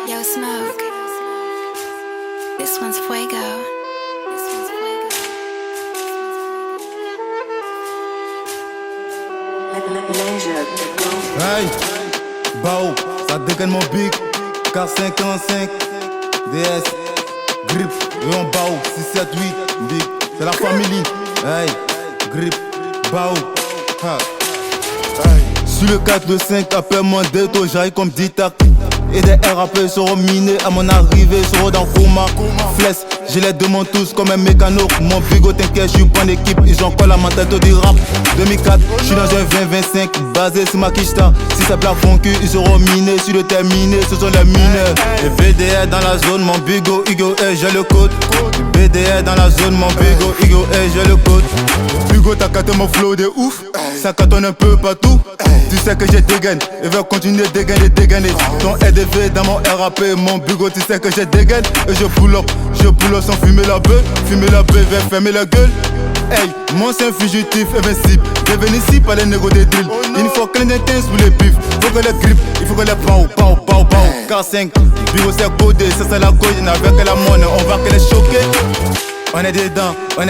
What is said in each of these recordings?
Yo, Smoke. This one's Fuego. Hey, Bao, ça dégaine mon big. K55, DS, Grip, et on Bao, 678, big. C'est la famille. Hey, Grip, Bao, ha. Hey. Sur le 4, le 5, appelle-moi Deto, j'arrive comme Ditac. Et des RAP seront minés à mon arrivée, seront dans coma. Fless, je les demande tous comme un mécano. Mon bigot t'inquiète, je suis bonne équipe, ils ont quoi la mentalité du rap. 2004, je suis dans un 2025, basé sur ma quicheta. Si ça blague mon cul, ils seront minés, sur le terminé, ce sont les mineurs. Et BDR dans la zone, mon bigot, Igo, j'ai le code. BDR dans la zone, mon bigot, Igo, j'ai le code. Bigot, t'as capté mon flow de ouf, ça cartonne un peu partout. Tu sais que j'ai dégaine, et vais continuer de dégainer. Ton RDV dans mon RAP, mon bigot, tu sais que j'ai dégaine. Et je pull up sans fumer la beuh, vais fermer la gueule. Hey, moi c'est un fugitif invincible, devenu ici par les négos des drills. Il faut que les intenses pour les bifs, faut que les grippes, il faut que les pao. K5, bigot c'est codé, ça c'est la code, avec la monnaie, on va que les choquer. On est dedans, ah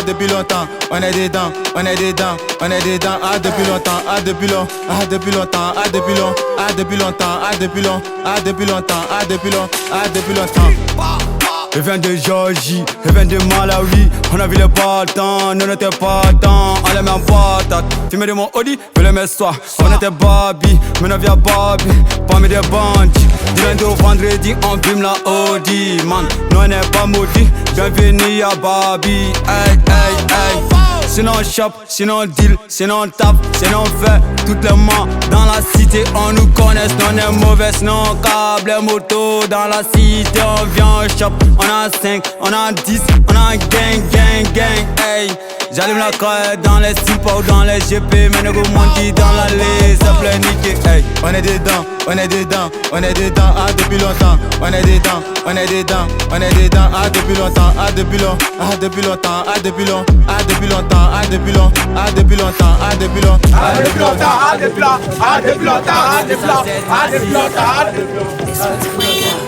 depuis longtemps. On est dedans, ah depuis longtemps, depuis longtemps. Je viens de Georgie, je viens de Malawi. On a vu les partants, nous n'était pas tant. On les met en patate, fumé de mon Audi, je les mets soi. On était Barbie, mais on vient Barbie. Parmi des bandits, du lundi au vendredi, on fume la Audi. Man, nous on n'est pas maudit, bienvenue à Barbie. Hey. Sinon on chope, sinon on deal, sinon on tape, sinon on fait toutes les mains. Dans la cité on nous connaît, sinon on est mauvais, sinon on câble les motos. Dans la cité on vient, on chope, on a 5, on a 10, on a un gang, hey. J'allume la croix dans les Simpa ou dans les GP, mais ne vous monte dans l'allée, ça plein niqué, hey. On est dedans, ah depuis longtemps. On est dedans, ah depuis longtemps, depuis longtemps. This one's Fuego.